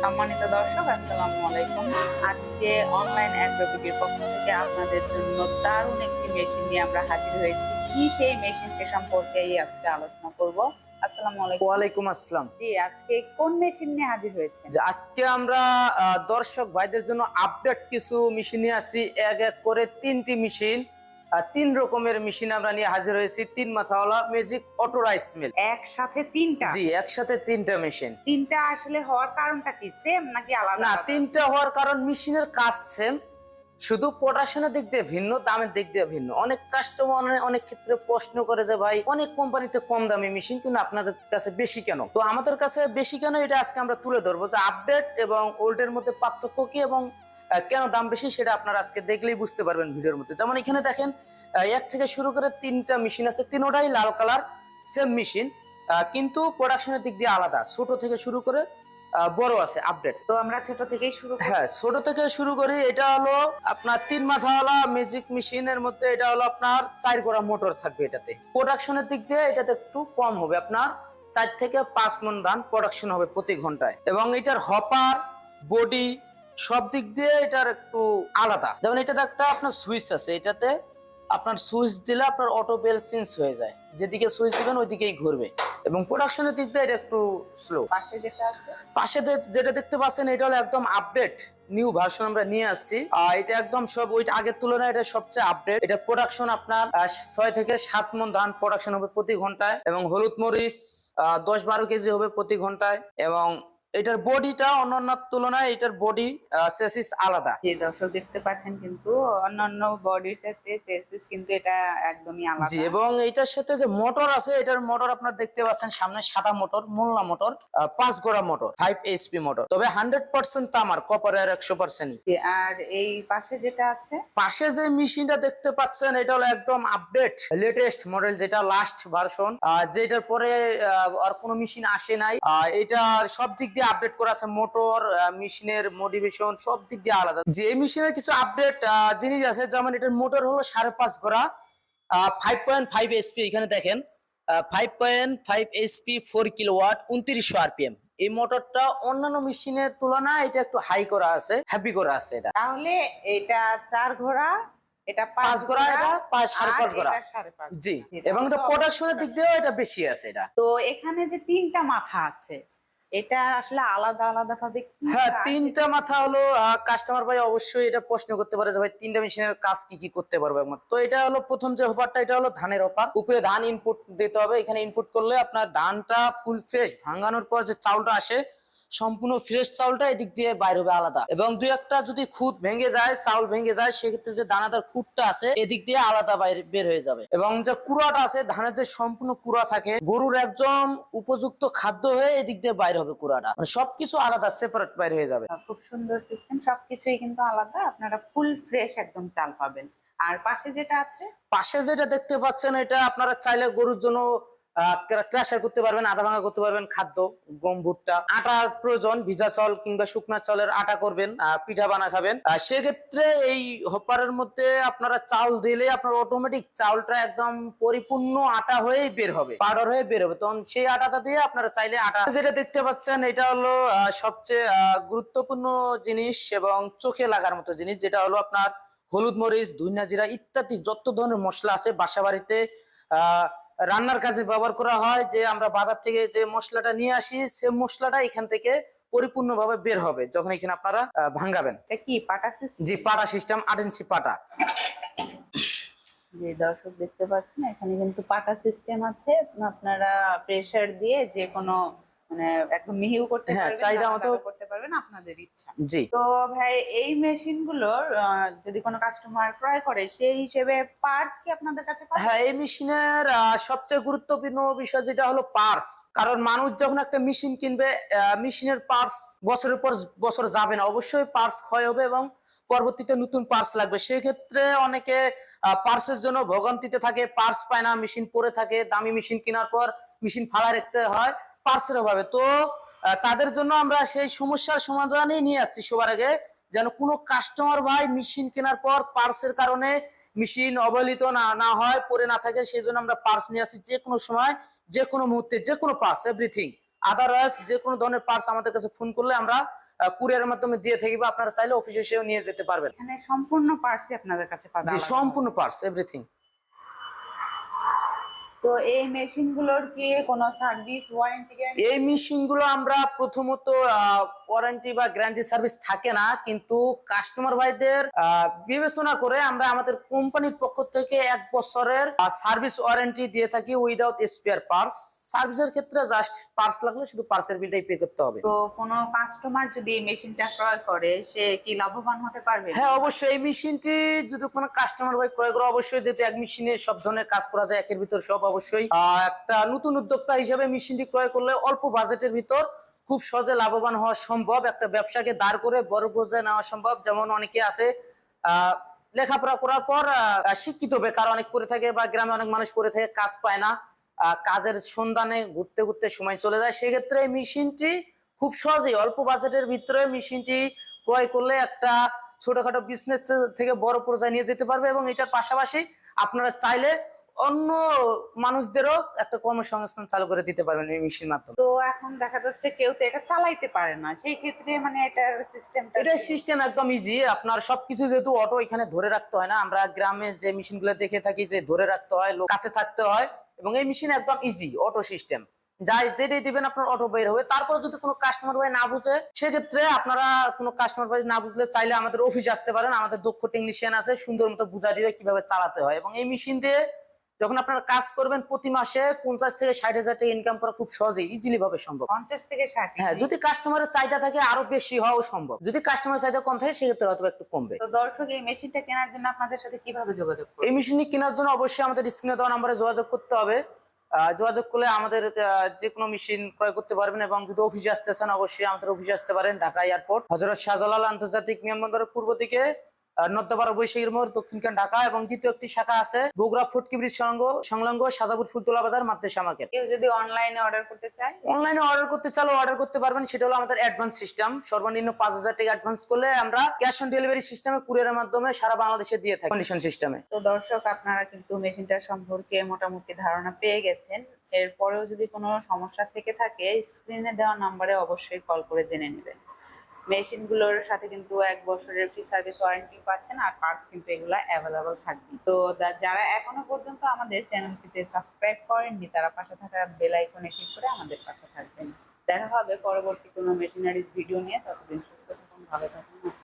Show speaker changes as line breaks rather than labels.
সম্মানিত দর্শক, আসসালামু আলাইকুম। আজকে অনলাইন অ্যাগ্রোবিডির পক্ষ থেকে আপনাদের জন্য দারুণ একটি মেশিন নিয়ে আমরা হাজির হয়েছি। কি সেই মেশিন সে সম্পর্কেই আজকে আলোচনা করব। আসসালামু আলাইকুম।
ওয়ালাইকুম আসসালাম।
জি, আজকে কোন মেশিন নিয়ে হাজির হয়েছেন?
আজকে আমরা দর্শক ভাইদের জন্য আপডেট কিছু মেশিন নিয়ে আসছি। এক এক করে তিনটি মেশিন, তিন রকমের মেশিন আমরা নিয়ে হাজির হয়েছি। তিন মাথাওয়ালা ম্যাজিক অটো রাইস মিল।
একসাথে তিনটা?
জি, একসাথে তিনটা মেশিন।
তিনটা আসলে হওয়ার কারণটা কি, সেম নাকি আলাদা
না,
আলাদা?
তিনটা হওয়ার কারণ মেশিনের কাজ সেম, শুধু প্রোডাকশনের দিক দিয়ে ভিন্ন, দামের দিক দিয়ে ভিন্ন। অনেক কাস্টমার অনেক ক্ষেত্রে প্রশ্ন করে যে ভাই অনেক কোম্পানিতে কম দামি মেশিন কিন্তু আপনাদের কাছে বেশি কেন? তো আমাদের কাছে বেশি কেন এটা আজকে আমরা তুলে ধরবো, যে আপডেট এবং ওল্ডের মধ্যে পার্থক্য কি এবং কেন দাম বেশি সেটা আপনারা আজকে দেখলেই বুঝতে পারবেন ভিডিওর মধ্যে। যেমন এখানে দেখেন, এক থেকে শুরু করে তিনটা মেশিন আছে, তিনোটাই লাল কালার, সেম মেশিন, কিন্তু প্রোডাকশনের দিক দিয়ে আলাদা। ছোট থেকে শুরু করে বড় আছে আপডেট।
তো আমরা ছোট থেকেই শুরু করি।
হ্যাঁ, ছোট থেকে শুরু করি। এটা হলো আপনার তিন মাথাওয়ালা ম্যাজিক মেশিনের মধ্যে এটা হলো আপনার 4 গোড়া মোটর থাকবে। এটাতে প্রোডাকশনের দিক দিয়ে এটাতে একটু কম হবে, আপনার 4 থেকে 5 মণ ধান প্রোডাকশন হবে প্রতি ঘন্টায়। এবং এটার হপার, বডি সব দিক দিয়ে এটার একটু আলাদা। যেমন এটাতে একটা আপনার সুইচ আছে, এটাতে আপনার সুইচ দিলে আপনার অটো বেল চেঞ্জ হয়ে যায়, যেদিকে সুইচ দিবেন ওইদিকেই ঘুরবে। এবং প্রোডাকশনের দিক দিয়ে এটা একটু স্লো।
পাশে যেটা আছে,
পাশে যেটা দেখতে পাচ্ছেন এটা হলো একদম আপডেট নিউ ভার্সন আমরা নিয়ে আসছি। এটা একদম সব ওই আগের তুলনায় এটা সবচেয়ে আপডেট। এটা প্রোডাকশন আপনার 6 থেকে 7 মণ ধান প্রোডাকশন হবে প্রতি ঘন্টায়, এবং হলুদ মরিচ 10-12 কেজি হবে প্রতি ঘন্টায়। এবং এটার বডিটা অন্যান্য তুলনায় এটার বডি চেসিস আলাদা।
যে দর্শক দেখতে পাচ্ছেন, কিন্তু অন্যান্য বডির চাইতে চেসিস কিন্তু এটা একদমই আলাদা।
জি, এবং এটার সাথে যে মোটর আছে, এটার মোটর আপনারা দেখতে পাচ্ছেন সামনে সাদা মোটর, মোল্লা মোটর, 5 গোড়া মোটর, 5 এইচপি মোটর, তবে 100% তামার, কপারের 100%।
আর এই পাশে যেটা আছে,
পাশে যে মেশিনটা দেখতে পাচ্ছেন এটা হলো একদম আপডেট লেটেস্ট মডেল, যেটা লাস্ট ভার্সন, যেটার পরে আর কোনো মেশিন আসে নাই। এটা সব দিক দিয়ে আপডেট করা আছে, মোটর, মেশিনের মডিফিকেশন সব দিক দিয়ে আলাদা। যে এই মেশিনের কিছু আপডেট জিনিস আছে, যেমন এটার মোটর হলো 5.5 গোড়া, 5.5 এইচপি। এখানে দেখেন 5.5 এইচপি, 4 কিলোওয়াট, 2900 আরপিএম। এই মোটরটা অন্যান্য মেশিনের তুলনায় এটা একটু হাই করা আছে, হ্যাপি করা আছে। এটা
তাহলে এটা 4 ঘোড়া, এটা
5 গোড়া, এটা 5.5 গোড়া।
এটা 5.5।
জি, এবং এটা প্রোডাকশনের দিক দিয়েও এটা বেশি আছে এটা।
তো এখানে যে তিনটা মাথা আছে, এটা আসলে আলাদা আলাদা ভাবে কি
হ্যাঁ,
কাজ?
তিনটা মাথা হলো, কাস্টমার ভাই অবশ্যই এটা প্রশ্ন করতে পারে যে ভাই তিনটা মেশিনের কাজ কি কি করতে পারবে একমাত্র। তো এটা হলো প্রথম যে হপারটা, এটা হলো ধানের হপার। উপরে ধান ইনপুট দিতে হবে, এখানে ইনপুট করলে আপনার ধানটা ফুল ফ্রেশ, ভাঙানোর পর যে চাউলটা আসে সম্পূর্ণ ফ্রেশ চাউলটা এদিক দিয়ে বাইর হবে আলাদা। এবং দুই একটা যদি খুদ ভেঙে যায়, চাউল ভেঙে যায়, সেক্ষেত্রে যে দানাদার খুঁটটা আছে এদিক দিয়ে আলাদা বের হয়ে যাবে। এবং যে কুড়াটা আছে, ধানের যে সম্পূর্ণ কুড়া থাকে, গরুর একদম উপযুক্ত খাদ্য হয়ে এদিক দিয়ে বাইর হবে কুড়াটা, মানে সবকিছু আলাদা সেপারেট বাইর হয়ে যাবে।
খুব সুন্দর সিস্টেম, সবকিছুই কিন্তু আলাদা, আপনারা ফুল ফ্রেশ একদম চাল পাবেন। আর পাশে যেটা আছে,
পাশে যেটা দেখতে পাচ্ছেন, এটা আপনারা চাইলে গরুর জন্য ক্রাশার করতে পারবেন, আধা ভাঙা করতে পারবেন। খাদ্য গম, ভুট্টা, আটা প্রয়োজন, ভিজা চাল কিংবা শুকনা চালের আটা করবেন, পিঠা বানাবেন। সেক্ষেত্রে এই হপারের মধ্যে আপনারা চাল দিলে আপনার অটোমেটিক চাউলটা একদম পরিপূর্ণ আটা হয়েই বের হবে, পাউডার হয়ে বের হবে। তখন সেই আটাটা দিয়ে আপনারা চাইলে আটা। যেটা দেখতে পাচ্ছেন এটা হলো সবচেয়ে গুরুত্বপূর্ণ জিনিস এবং চোখে লাগার মতো জিনিস, যেটা হলো আপনার হলুদ মরিচ, ধনিয়া জিরা ইত্যাদি যত ধরনের মশলা আছে বাসা বাড়িতে রান্নার কাজে ব্যবহার করা হয়, যে আমরা বাজার থেকে যে মশলাটা নিয়ে আসি সে মশলাটা এখান থেকে পরিপূর্ণভাবে বের হবে যখন এখানে আপনারা ভাঙাবেন।
এটা কি পাটা সিস্টেম?
জি, পাটা সিস্টেম, 8 ইঞ্চি পাটা।
যে দর্শক দেখতে পাচ্ছেন, এখানে কিন্তু পাটা সিস্টেম আছে, আপনারা প্রেসার দিয়ে যে কোনো মানে একদম মিহিও করতে পারবেন,
চাহিদা মতো
করতে পারবেন, আপনাদের ইচ্ছা।
জি।
তো ভাই, এই মেশিন গুলোর যদি কোনো কাস্টমার ক্রয় করে সেই হিসেবে পার্টস কি আপনাদের কাছে পাবে?
হ্যাঁ, এই মেশিনের সবচেয়ে গুরুত্বপূর্ণ বিষয় যেটা হলো পার্টস। কারণ মানুষ যখন একটা মেশিন কিনবে, মেশিনের পার্টস বছরের পর বছর যাবে না, অবশ্যই পার্টস ক্ষয় হবে এবং পরবর্তীতে নতুন পার্টস লাগবে। সেক্ষেত্রে অনেকে পার্টসের জন্য ভোগান্তিতে থাকে, পার্টস পায় না, মেশিন পরে থাকে, দামি মেশিন কেনার পর মেশিন ফালা রাখতে হয় পার্টসের অভাবে। তো তাদের জন্য আমরা সেই সমস্যার সমাধানই নিয়ে আসছি সবার আগে, যেন কোনো কাস্টমার ভাই মেশিন কেনার পর পার্টসের কারণে মেশিন অবহেলিত না হয়, পরে না থাকে। সেই জন্য আমরা পার্টস নিয়ে আসি, যে কোনো সময়, যে কোনো মুহূর্তে, যে কোনো পার্টস এভরিথিং আদারওয়াইজ যে কোনো ধরনের পার্টস আমাদের কাছে ফোন করলে আমরা কুরিয়ারের মাধ্যমে দিয়ে থাকি, বা আপনারা চাইলে অফিসে এসেও নিয়ে যেতে পারবেন।
এখানে সম্পূর্ণ পার্টসই আপনাদের কাছে পাওয়া
জি,
যায়?
সম্পূর্ণ পার্টস এভরিথিং।
তো এই মেশিন গুলোর কি কোনো সার্ভিস ওয়ারেন্টি গ্যারান্টি?
এই মেশিনগুলো আমরা প্রথমত ওয়ারেন্টি বা গ্যারান্টি সার্ভিস থাকে না, কিন্তু কাস্টমার ভাইদের বিবেচনা করে আমরা আমাদের কোম্পানির পক্ষ থেকে 1 বছরের সার্ভিস ওয়ারেন্টি দিয়ে থাকি উইদাউট স্পেয়ার পার্টস। সার্ভিসের ক্ষেত্রে জাস্ট পার্টস লাগলে শুধু পার্টসের বিলটাই পে করতে হবে।
তো কোনো কাস্টমার যদি এই মেশিনটা ক্রয় করে সে কি লাভবান হতে পারবে?
হ্যাঁ, অবশ্যই। এই মেশিনটি যদি কোনো কাস্টমার ভাই ক্রয় করে, অবশ্যই, যেহেতু এক মেশিনে সব ধরনের কাজ করা যায় একের ভিতর সব, অবশ্যই একটা নতুন উদ্যোক্তা হিসেবে মেশিনটি ক্রয় করলে অল্প বাজেটের ভিতর খুব সহজে লাভবান হওয়া সম্ভব। একটা ব্যবসাকে দাঁড় করে বড় পর্যায়ে নেওয়া সম্ভব। যেমন অনেকে আছে লেখাপড়া করার পর শিক্ষিত বেকার অনেক করে থাকে, বা গ্রামে অনেক মানুষ করে থাকে, কাজ পায় না, কাজের সন্ধানে ঘুরতে ঘুরতে সময় চলে যায়। সেক্ষেত্রে এই মেশিনটি খুব সহজেই অল্প বাজেটের ভিতরে মেশিনটি ক্রয় করলে একটা ছোটখাটো বিজনেস থেকে বড় পর্যায়ে নিয়ে যেতে পারবে, এবং এটার পাশাপাশি আপনারা চাইলে অন্য মানুষদেরও একটা কর্মসংস্থান চালু করে দিতে পারবেন এই মেশিনের মাধ্যমে।
তো এখন দেখা যাচ্ছে কেউ তো এটা চালাইতে পারে না, সেই ক্ষেত্রে মানে এটার সিস্টেমটা?
এটার সিস্টেম একদম ইজি। আপনার সবকিছু যেহেতু অটো, এখানে ধরে রাখতে হয় না। আমরা গ্রামে যে মেশিনগুলো দেখে থাকি যে ধরে রাখতে হয়, লোক কাছে থাকতে হয়, এবং এই মেশিন একদম ইজি অটো সিস্টেম। যাই যেটাই দিবেন আপনার অটো বের হবে। তারপর যদি কোনো কাস্টমার ভাই না বুঝে, সেক্ষেত্রে আপনারা কোনো কাস্টমার ভাই না বুঝলে চাইলে আমাদের অফিসে আসতে পারেন। আমাদের দক্ষ টেকনিশিয়ান আছে, সুন্দর মতো বুঝা দিবে কিভাবে চালাতে হয়। এবং এই মেশিন দিয়ে যখন আপনারা কাজ করবেন, প্রতি মাসে 50 থেকে 60 হাজার টাকা ইনকাম করা খুব সহজেই ইজিলি ভাবে সম্ভব।
50 থেকে 60?
হ্যাঁ, যদি কাস্টমারের চাহিদা থাকে আরো বেশি হওয়াও সম্ভব। যদি কাস্টমারের চাহিদা কম থাকে সেক্ষেত্রে হয়তো একটু কমবে।
তো দর্শক এই মেশিনটা কেনার জন্য আপনাদের সাথে কিভাবে যোগাযোগ করবে?
এই মেশিনটি কেনার জন্য অবশ্যই আমাদের স্ক্রিনে দেওয়া নম্বরে যোগাযোগ করতে হবে। যোগাযোগ করলে আমাদের যে কোনো মেশিন ক্রয় করতে পারবেন। এবং যদি অফিসে আসতে চান, অবশ্যই আমাদের অফিসে আসতে পারেন। ঢাকা এয়ারপোর্ট, হযরত শাহজালাল আন্তর্জাতিক বিমানবন্দরের পূর্ব দিকে, নর্দাপাড়া বৈশাখীর মোড়, দক্ষিণখান ঢাকা। এবং দ্বিতীয় একটি শাখা আছে বগুড়া ফুটকি ব্রিজ সংলগ্ন সাজাপুর ফুলতলা বাজার, মাদ্রাসা মার্কেট।
কেউ যদি অনলাইনে অর্ডার করতে চায়?
অনলাইনে অর্ডার করতে চাইলে অর্ডার করতে পারবেন। সেটা হলো আমাদের অ্যাডভান্স সিস্টেম। সর্বনিম্ন 5,000 টাকা অ্যাডভান্স করলে আমরা ক্যাশ অন ডেলিভারি সিস্টেমে কুরিয়ারের মাধ্যমে সারা বাংলাদেশে দিয়ে থাকি, কন্ডিশন সিস্টেমে।
তো দর্শক আপনারা কিন্তু মেশিনটার সম্পর্কে মোটামুটি ধারণা পেয়ে গেছেন। এরপরেও যদি কোনো সমস্যা থেকে থাকে স্ক্রিনে দেওয়া নাম্বারে অবশ্যই কল করে জেনে নেবেন। মেশিনগুলোর সাথে কিন্তু 1 বছরের ফ্রি সার্ভিস ওয়ারেন্টি পাচ্ছেন, আর পার্টস কিন্তু এগুলা অ্যাভেলেবল থাকবে। তো যারা এখনো পর্যন্ত আমাদের চ্যানেলটিতে সাবস্ক্রাইব করেননি তারা পাশে থাকা বেল আইকনে ক্লিক করে আমাদের পাশে থাকবেন। দেখা হবে পরবর্তী কোনো মেশিনারিজ ভিডিও নিয়ে। ততদিন সুস্থ থাকুন, ভালো থাকুন।